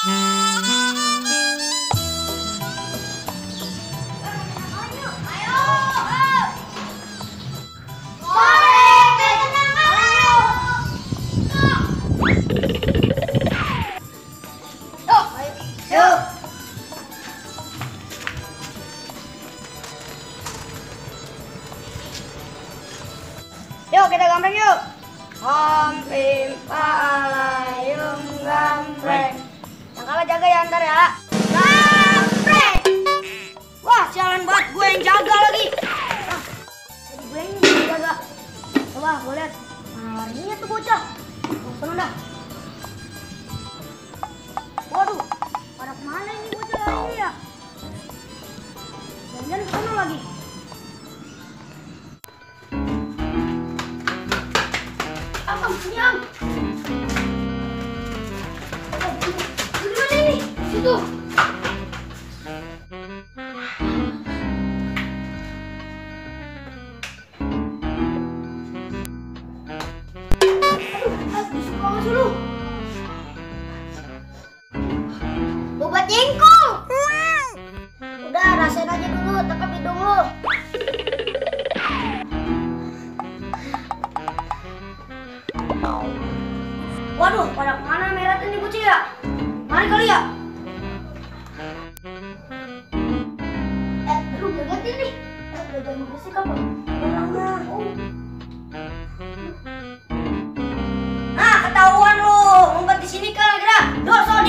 Yuk kita gambreng yuk. Om pim palayung gambreng. Yang kalah jaga ya ntar ya. Gambreng. Wah sialan banget, gue yang jaga lagi. Jadi gue yang jaga. Coba gue lihat. Mana larinya tuh bocah. Penuh dah. Waduh, pada kemana ini bocah lari ya? Jangan-jangan kesana lagi. Siang. Di mana ini? Situ. Disuka nggak sih lu? Obat jengkol. Udah rasain aja dulu, tekap hidung lu. Waduh, pada kemana merah ini bocil ya? Mari kali ya. Lu lihat ini. Udah jam berisik apa? Nah, ketahuan lu. Ngumpet di sini kan, kira. Dos.